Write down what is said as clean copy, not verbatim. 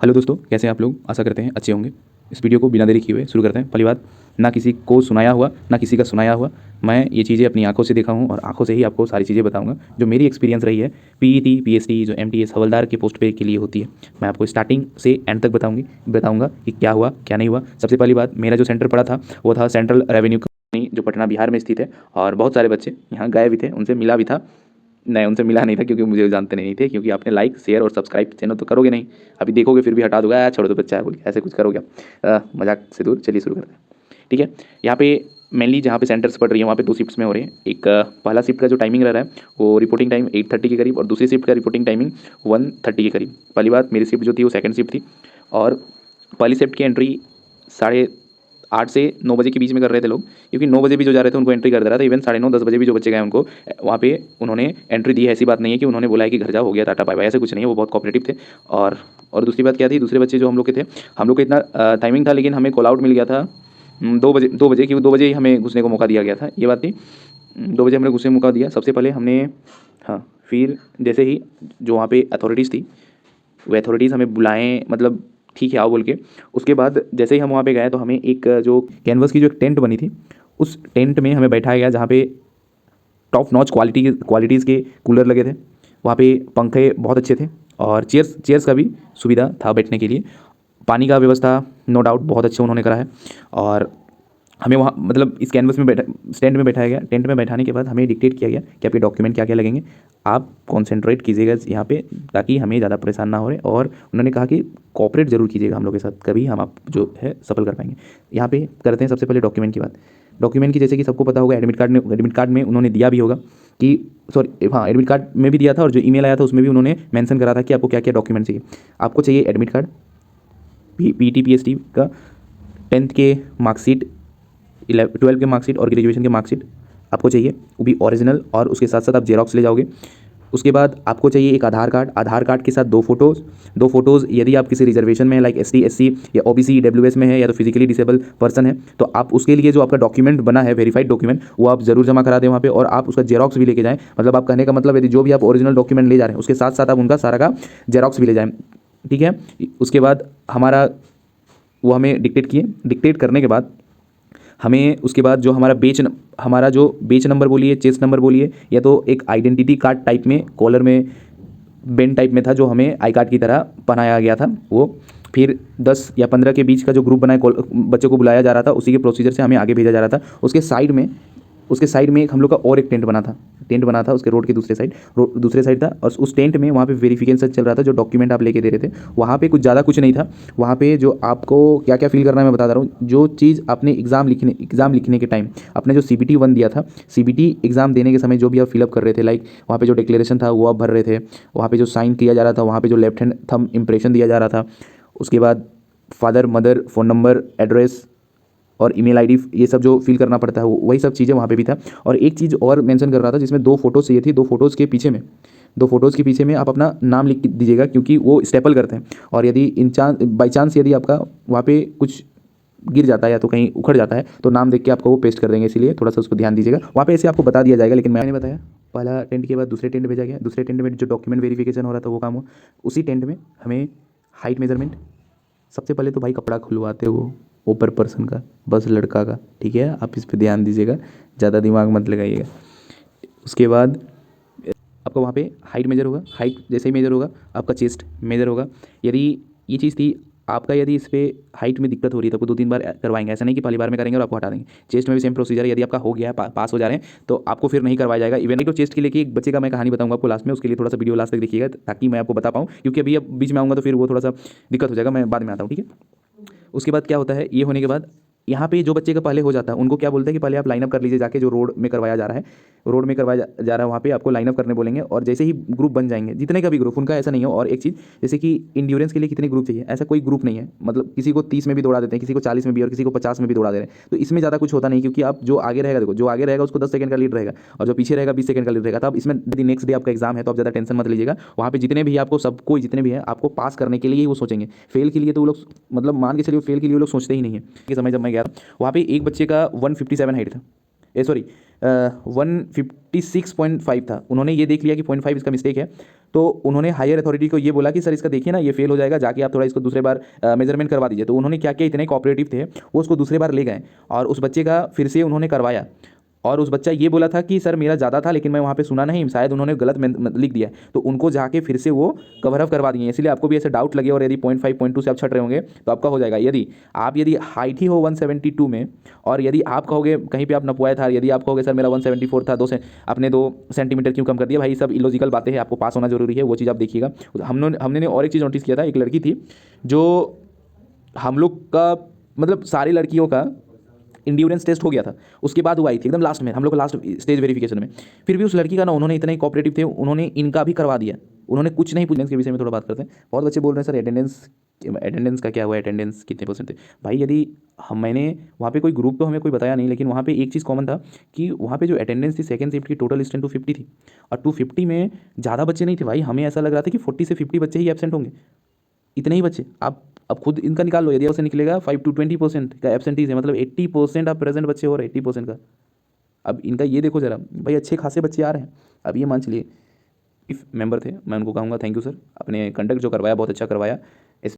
Hello दोस्तों, कैसे हैं आप लोग। आशा करते हैं अच्छे होंगे। इस वीडियो को बिना देरी किए हुए शुरू करते हैं। पहली बात, ना किसी को सुनाया हुआ ना किसी का सुनाया हुआ, मैं ये चीज़ें अपनी आंखों से देखा हूँ और आंखों से ही आपको सारी चीज़ें बताऊंगा जो मेरी एक्सपीरियंस रही है। पीईटी पीएसटी जो एमटीएस हवलदार के पोस्ट पे के लिए होती है, मैं आपको स्टार्टिंग से एंड तक बताऊँगा कि क्या हुआ क्या नहीं हुआ। सबसे पहली बात, मेरा जो सेंटर पड़ा था वो था सेंट्रल रेवेन्यू कॉलोनी, जो पटना बिहार में स्थित है। और बहुत सारे बच्चे यहाँ गए भी थे, उनसे मिला भी था। नहीं, उनसे मिला नहीं था क्योंकि मुझे जानते नहीं थे, क्योंकि आपने लाइक शेयर और सब्सक्राइब चैनल तो करोगे नहीं, अभी देखोगे फिर भी हटा दोगे, यार छोड़ो तो बच्चा है बोल के ऐसे कुछ करोगे आप। मजाक से दूर, चलिए शुरू करते हैं। ठीक है, यहाँ पे मेनली जहाँ पे सेंटर्स पढ़ रही है वहाँ पे दो शिफ्ट्स में हो रहे हैं। एक पहला शिफ्ट का जो टाइमिंग रह रहा है वो रिपोर्टिंग टाइम 8:30 के करीब, और दूसरी शिफ्ट का रिपोर्टिंग टाइमिंग 1:30 के करीब। पहली बात, मेरी शिफ्ट जो थी वो सेकंड शिफ्ट थी, और पहली शिफ्ट की एंट्री 8:30 से 9 बजे के बीच में कर रहे थे लोग, क्योंकि 9 बजे भी जो जा रहे थे उनको एंट्री कर दे रहा था। इवन 9:30 10 बजे भी जो बच्चे गए उनको वहाँ पे उन्होंने एंट्री दी है। ऐसी बात नहीं है कि उन्होंने बोला है कि घर जाओ हो गया टाटा बाय बाय, ऐसे कुछ नहीं है। वो बहुत कोऑपरेटिव थे। और दूसरी बात क्या थी, दूसरे बच्चे जो हम लोग के थे, हम लोग का इतना टाइमिंग था, लेकिन हमें कॉल आउट मिल गया था 2 बजे क्योंकि 2 बजे ही हमें घुसने को मौका दिया गया था। ये बात थी, 2 बजे हमने घुसने को मौका दिया। सबसे पहले हमने, हाँ, फिर जैसे ही जो वहाँ पे अथॉरिटीज़ थी वो अथॉरिटीज़ हमें बुलाएं, मतलब ठीक है आओ बोल के। उसके बाद जैसे ही हम वहाँ पे गए तो हमें एक जो कैनवस की जो एक टेंट बनी थी, उस टेंट में हमें बैठाया गया, जहाँ पे टॉप नॉच क्वालिटीज़ के कूलर लगे थे। वहाँ पे पंखे बहुत अच्छे थे, और चेयर्स का भी सुविधा था बैठने के लिए। पानी का व्यवस्था नो डाउट बहुत अच्छे उन्होंने करा है। और हमें वहाँ मतलब इस कैनवस में स्टैंड में बैठाया गया। टेंट में बैठाने के बाद हमें डिक्टेट किया गया कि आपके डॉक्यूमेंट क्या क्या लगेंगे, आप कॉन्सेंट्रेट कीजिएगा यहाँ पे, ताकि हमें ज़्यादा परेशान ना हो रहे। और उन्होंने कहा कि कॉपरेट जरूर कीजिएगा हम लोग के साथ, कभी हम आप जो है सफल कर पाएंगे। यहाँ पे करते हैं सबसे पहले डॉक्यूमेंट की बात। डॉक्यूमेंट की, जैसे कि सबको पता होगा, एडमिट कार्ड में उन्होंने दिया भी होगा कि, सॉरी हाँ, एडमिट कार्ड में भी दिया था, और जो ईमेल आया था उसमें भी उन्होंने मेंशन करा था कि आपको क्या क्या डॉक्यूमेंट चाहिए। आपको चाहिए एडमिट कार्ड, पीटी पीएसटी का 10th के मार्कशीट, 12 के मार्कशीट और ग्रेजुएशन के मार्कशीट आपको चाहिए, वो भी ओरिजिनल, और उसके साथ साथ आप जेरोक्स ले जाओगे। उसके बाद आपको चाहिए एक आधार कार्ड, आधार कार्ड के साथ दो फोटोज़ यदि आप किसी रिजर्वेशन में, लाइक एसटी एससी या ओबीसी ईडब्ल्यूएस में है, या तो फिजिकली डिसेबल पर्सन है, तो आप उसके लिए जो आपका डॉक्यूमेंट बना है, वेरीफाइड डॉक्यूमेंट, वो आप जरूर जमा करा दें वहाँ पे। और आप उसका जेरोक्स भी लेके जाएं। मतलब आप कहने का मतलब, यदि जो भी आप ओरिजिनल डॉक्यूमेंट ले जा रहे हैं उसके साथ साथ आप उनका सारा का जेरोक्स भी ले जाएं। ठीक है, उसके बाद वो हमें डिक्टेट करने के बाद हमें उसके बाद जो हमारा जो बेच नंबर बोलिए, चेस्ट नंबर बोलिए, या तो एक आइडेंटिटी कार्ड टाइप में कॉलर में बेन टाइप में था, जो हमें आई कार्ड की तरह बनाया गया था वो। फिर 10 या 15 के बीच का जो ग्रुप बनाए बच्चों को बुलाया जा रहा था, उसी के प्रोसीजर से हमें आगे भेजा जा रहा था। उसके साइड में एक हम लोग का और एक टेंट बना था उसके रोड के दूसरे साइड था। और उस टेंट में वहाँ पे वेरिफिकेशन चल रहा था, जो डॉक्यूमेंट आप लेके दे रहे थे। वहाँ पे कुछ नहीं था। वहाँ पे जो आपको क्या क्या फील करना है मैं बता रहा हूँ। जो चीज़ आपने एग्ज़ाम लिखने के टाइम आपने जो CBT 1 दिया था, CBT एग्ज़ाम देने के समय जो भी आप फिलअप कर रहे थे, लाइक वहाँ पे जो डिक्लेरेशन था वो आप भर रहे थे, वहाँ पे जो साइन किया जा रहा था, वहाँ पे जो लेफ्ट हैंड थंब इम्प्रेशन दिया जा रहा था, उसके बाद father mother phone number address और ईमेल आईडी, ये सब जो फिल करना पड़ता है, वही सब चीज़ें वहाँ पे भी था। और एक चीज़ और मेंशन कर रहा था, जिसमें 2 फोटोज़ चाहिए थी। 2 फोटोज़ के पीछे में आप अपना नाम लिख दीजिएगा, क्योंकि वो स्टेपल करते हैं। और यदि बाई चांस यदि आपका वहाँ पे कुछ गिर जाता है या तो कहीं उखड़ जाता है, तो नाम देख के आपको वो पेस्ट कर देंगे, इसीलिए थोड़ा सा उसको ध्यान दीजिएगा। वहाँ पे ऐसे आपको बता दिया जाएगा, लेकिन मैंने बताया पहला टेंट के बाद दूसरे टेंट भेजा गया। दूसरे टेंट में जो डॉक्यूमेंट वेरिफिकेशन हो रहा था वो काम हुआ। उसी टेंट में हमें हाइट मेजरमेंट, सबसे पहले तो भाई कपड़ा खुलवाते हो ऊपर पर्सन का, बस लड़का का, ठीक है, आप इस पे ध्यान दीजिएगा, ज़्यादा दिमाग मत लगाइएगा। उसके बाद आपका वहाँ पे हाइट मेजर होगा। हाइट जैसे ही मेजर होगा आपका चेस्ट मेजर होगा। यदि ये चीज़ थी आपका, यदि इस पर हाइट में दिक्कत हो रही है तो आपको 2-3 बार करवाएंगे, ऐसा नहीं कि पहली बार में करेंगे और आपको हटा देंगे। चेस्ट में भी सेम प्रोसीजर है। यदि आपका हो गया है, पास हो जा रहे हैं, तो आपको फिर नहीं करवाया जाएगा। इवन तो चेस्ट के लिए कि एक बच्चे का मैं कहानी बताऊंगा आपको लास्ट में, उसके लिए थोड़ा सा वीडियो लास्ट तक देखिएगा, ताकि मैं आपको बता पाऊँ, क्योंकि अभी अब बीच में आऊँगा तो फिर वो थोड़ा सा दिक्कत हो जाएगा। मैं बाद में आता हूँ, ठीक है। उसके बाद क्या होता है, ये होने के बाद यहाँ पे जो बच्चे का पहले हो जाता है उनको क्या बोलते हैं कि पहले आप लाइनअप कर लीजिए जाके, जो रोड में करवाया जा रहा है, जा रहा है वहाँ पे आपको लाइनअप करने बोलेंगे। और जैसे ही ग्रुप बन जाएंगे, जितने का भी ग्रुप, उनका ऐसा नहीं हो। और एक चीज़, जैसे कि इंड्योरेंस के लिए कितने ग्रुप चाहिए, ऐसा कोई ग्रुप नहीं है। मतलब किसी को 30 में भी दौड़ा देते हैं, किसी को 40 में भी, और किसी को 50 में भी दौड़ा दे रहे हैं। तो इसमें ज़्यादा कुछ होता नहीं, क्योंकि आप जो आगे रहेगा, देखो जो आगे रहेगा उसको 10 सेकंड का लीड रहेगा, और जो पीछे रहेगा 20 सेकंड का लीड रहेगा। तो आप इसमें यदि नेक्स्ट डे आपका एग्जाम है तो आप ज़्यादा टेंशन मत लीजिएगा। वहाँ पे जितने भी आपको, सब कोई जितने भी हैं, आपको पास करने के लिए ही वो सोचेंगे। फेल के लिए तो वो लोग, मतलब मान के चलिए फेल के लिए वो लोग सोचते ही नहीं है। कि समय जब मैं गया वहाँ पे एक बच्चे का 157 हाइट था, सॉरी 156.5 था, उन्होंने ये देख लिया कि 0.5 इसका मिस्टेक है, तो उन्होंने हायर अथॉरिटी को ये बोला कि सर इसका देखिए ना ये फेल हो जाएगा, जाके आप थोड़ा इसको दूसरे बार मेजरमेंट करवा दीजिए। तो उन्होंने क्या किया, इतने कोऑपरेटिव थे वो उसको दूसरे बार ले गए और उस बच्चे का फिर से उन्होंने करवाया, और उस बच्चा ये बोला था कि सर मेरा ज़्यादा था लेकिन मैं वहाँ पे सुना नहीं, शायद उन्होंने गलत लिख दिया, तो उनको जाके फिर से वो कवर अप करवा दिए। इसलिए आपको भी ऐसे डाउट लगे और यदि 0.5 0.2 से आप छट रहे होंगे तो आपका हो जाएगा। यदि हाइट ही हो 172 में, और यदि आप कहोगे कहीं पे आप नपवाए था, यदि आप कहोगे सर मेरा 174 था, आपने 2 सेंटीमीटर क्यों कम कर दिया, भाई सब इलॉजिकल बातें हैं, आपको पास होना जरूरी है, वो चीज़ आप देखिएगा। हमने और एक चीज़ नोटिस किया था, एक लड़की थी जो हम लोग का मतलब सारी लड़कियों का इंड्योरेंस टेस्ट हो गया था, उसके बाद वो आई थी एकदम लास्ट में, हम लोग को लास्ट स्टेज वेरिफिकेशन में, फिर भी उस लड़की का ना उन्होंने इतने ही कोऑपरेटिव थे, उन्होंने इनका भी करवा दिया, उन्होंने कुछ नहीं पूछा। के विषय में थोड़ा बात करते हैं। बहुत बच्चे बोल रहे हैं सर अटेंडेंस का क्या हुआ, अटेंडेंस कितने परसेंट थे। भाई यदि मैंने वहाँ पे कोई ग्रुप तो हमें कोई बताया नहीं, लेकिन वहाँ पे एक चीज़ कॉमन था कि वहाँ पे जो अटेंडेंस थी सेकंड शिफ्ट की टोटल स्ट्रेंथ 250 थी, और 250 में ज़्यादा बच्चे नहीं थे भाई, हमें ऐसा लग रहा था कि 40 से 50 बच्चे ही एबसेंट होंगे, इतने ही बच्चे। आप अब खुद इनका निकाल लो, यदि उससे निकलेगा 5 to 20% का एबसेंटीज है, मतलब 80% आप प्रेजेंट बच्चे हो रहे हैं, 80% का। अब इनका ये देखो जरा भाई, अच्छे खासे बच्चे आ रहे हैं। अब ये मान चलिए इफ मेंबर थे, मैं उनको कहूँगा थैंक यू सर, आपने कंडक्ट जो करवाया बहुत अच्छा करवाया,